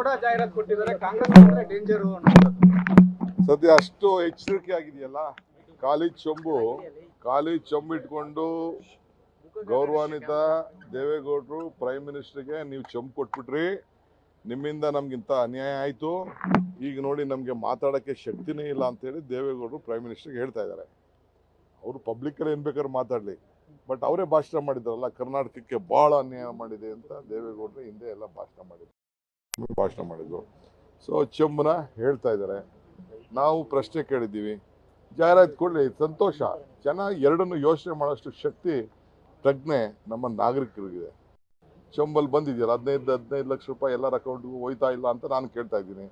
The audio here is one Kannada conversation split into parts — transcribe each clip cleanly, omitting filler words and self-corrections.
ಕೂಡ ಜಾಹೀರಾತು ಕೊಟ್ಟಿದ್ದಾರೆ, ಕಾಂಗ್ರೆಸ್ ಡೇಂಜರ್ ಅನ್ನೋದು. ಸದ್ಯ ಅಷ್ಟು ಎಚ್ಚರಿಕೆ ಆಗಿದೆಯಲ್ಲ. ಖಾಲಿ ಚೊಂಬು ಇಟ್ಕೊಂಡು ಗೌರವಾನ್ವಿತ ದೇವೇಗೌಡರು ಪ್ರೈಮ್ ಮಿನಿಸ್ಟರ್ಗೆ ನೀವು ಚೊಂಬು ಕೊಟ್ಬಿಟ್ರಿ, ನಿಮ್ಮಿಂದ ನಮ್ಗಿಂತ ಅನ್ಯಾಯ ಆಯಿತು, ಈಗ ನೋಡಿ ನಮಗೆ ಮಾತಾಡೋಕ್ಕೆ ಶಕ್ತಿನೇ ಇಲ್ಲ ಅಂತೇಳಿ ದೇವೇಗೌಡರು ಪ್ರೈಮ್ ಮಿನಿಸ್ಟರ್ಗೆ ಹೇಳ್ತಾ ಇದ್ದಾರೆ. ಅವರು ಪಬ್ಲಿಕ್ಕಲ್ಲಿ ಏನು ಬೇಕಾದ್ರೂ ಮಾತಾಡಲಿ, ಬಟ್ ಅವರೇ ಭಾಷಣ ಮಾಡಿದ್ರಲ್ಲ, ಕರ್ನಾಟಕಕ್ಕೆ ಭಾಳ ಅನ್ಯಾಯ ಮಾಡಿದೆ ಅಂತ ದೇವೇಗೌಡರು ಹಿಂದೆ ಎಲ್ಲ ಭಾಷಣ ಮಾಡಿದ್ರು. ಸೊ ಚೊಂಬನ ಹೇಳ್ತಾ ಇದ್ದಾರೆ. ನಾವು ಪ್ರಶ್ನೆ ಕೇಳಿದ್ದೀವಿ, ಜಾಹೀರಾತು ಕೊಡಲಿ, ಸಂತೋಷ. ಜನ ಎರಡನ್ನು ಯೋಚನೆ ಮಾಡೋಷ್ಟು ಶಕ್ತಿ ಪ್ರಜ್ಞೆ ನಮ್ಮ ನಾಗರಿಕರಿಗಿದೆ. ಚೊಂಬಲ್ಲಿ ಬಂದಿದೆಯಲ್ಲ 15 ಲಕ್ಷ ರೂಪಾಯಿ ಎಲ್ಲರ ಅಕೌಂಟ್ಗೂ ಹೋಯ್ತಾ ಇಲ್ಲ ಅಂತ ನಾನು ಕೇಳ್ತಾ ಇದ್ದೀನಿ,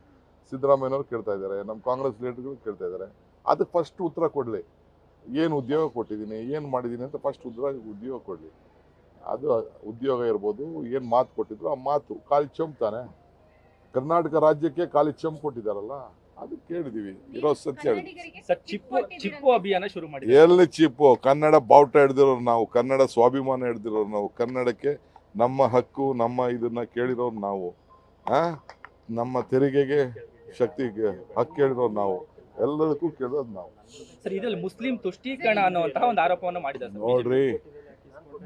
ಸಿದ್ದರಾಮಯ್ಯನವ್ರು ಕೇಳ್ತಾ ಇದ್ದಾರೆ, ನಮ್ಮ ಕಾಂಗ್ರೆಸ್ ಲೀಡರ್ಗಳು ಕೇಳ್ತಾ ಇದ್ದಾರೆ. ಅದಕ್ಕೆ ಫಸ್ಟ್ ಉತ್ತರ ಕೊಡಲಿ. ಏನು ಉದ್ಯೋಗ ಕೊಟ್ಟಿದ್ದೀನಿ, ಏನು ಮಾಡಿದ್ದೀನಿ ಅಂತ ಫಸ್ಟ್ ಉದ್ಯೋಗ ಕೊಡಲಿ. ಅದು ಉದ್ಯೋಗ ಇರ್ಬೋದು, ಏನು ಮಾತು ಕೊಟ್ಟಿದ್ರು ಆ ಮಾತು ಖಾಲಿ ಚೊಂಬು ತಾನೆ. ಕರ್ನಾಟಕ ರಾಜ್ಯಕ್ಕೆ ಖಾಲಿ ಚೊಂಬು ಕೊಟ್ಟಿದ್ದಾರಲ್ಲ, ಅದು ಕೇಳಿದೀವಿ. ಇರೋ ಸತ್ಯ ಚಿಪ್ಪು ಅಭಿಯಾನ ಶುರು ಮಾಡಿ. ಎಲ್ಲಿ ಚಿಪ್ಪು? ಕನ್ನಡ ಬಾವುಟ ಹಿಡ್ದಿರೋರು ನಾವು, ಕನ್ನಡ ಸ್ವಾಭಿಮಾನ ಹಿಡ್ದಿರೋರು ನಾವು, ಕನ್ನಡಕ್ಕೆ ನಮ್ಮ ಹಕ್ಕು, ನಮ್ಮ ಇದನ್ನ ಕೇಳಿರೋರು ನಾವು, ನಮ್ಮ ತೆರಿಗೆಗೆ ಶಕ್ತಿಗೆ ಹಕ್ಕು ಕೇಳಿರೋರು ನಾವು, ಎಲ್ಲದಕ್ಕೂ ಕೇಳೋದು ನಾವು. ಸರ್, ಇದರಲ್ಲಿ ಮುಸ್ಲಿಂ ತುಷ್ಟೀಕರಣ ಅನ್ನುವಂತಹ ಒಂದು ಆರೋಪವನ್ನು ಮಾಡಿದ್ದಾರೆ. ನೋಡ್ರಿ,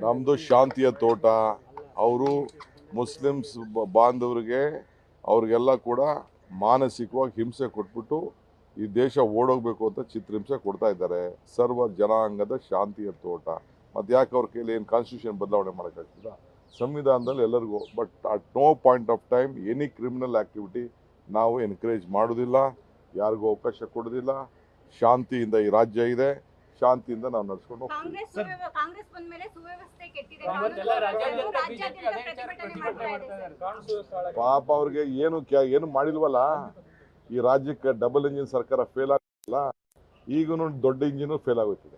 ನಮ್ದು ಶಾಂತಿಯ ತೋಟ. ಅವರು ಮುಸ್ಲಿಮ್ಸ್ ಬಾಂಧವರಿಗೆ ಅವ್ರಿಗೆಲ್ಲ ಕೂಡ ಮಾನಸಿಕವಾಗಿ ಹಿಂಸೆ ಕೊಟ್ಬಿಟ್ಟು ಈ ದೇಶ ಓಡೋಗ್ಬೇಕು ಅಂತ ಚಿತ್ರಹಿಂಸೆ ಕೊಡ್ತಾ ಇದ್ದಾರೆ. ಸರ್ವ ಜನಾಂಗದ ಶಾಂತಿಯ ತೋಟ. ಮತ್ತೆ ಯಾಕೆ ಅವ್ರ ಕೈಲಿ ಏನು ಕಾನ್ಸ್ಟಿಟ್ಯೂಷನ್ ಬದಲಾವಣೆ ಮಾಡೋಕ್ಕಾಗ್ತದ? ಸಂವಿಧಾನದಲ್ಲಿ ಎಲ್ಲರಿಗೂ. But at no point of time any criminal activity ನಾವು ಎನ್ಕರೇಜ್ ಮಾಡೋದಿಲ್ಲ, ಯಾರಿಗೂ ಅವಕಾಶ ಕೊಡೋದಿಲ್ಲ. ಶಾಂತಿಯಿಂದ ಈ ರಾಜ್ಯ ಇದೆ, ಶಾಂತಿಯಿಂದ ನಾವು ನಡ್ಸ್ಕೊಂಡು ಹೋಗ್ತೀವಿ. ಪಾಪ ಅವ್ರಿಗೆ ಏನು ಮಾಡಿಲ್ವಲ್ಲ. ಈ ರಾಜ್ಯಕ್ಕೆ ಡಬಲ್ ಇಂಜಿನ್ ಸರ್ಕಾರ ಫೇಲ್ ಆಗಿಲ್ಲ, ಈಗೂ ದೊಡ್ಡ ಇಂಜಿನ್ ಫೇಲ್ ಆಗುತ್ತಿದೆ.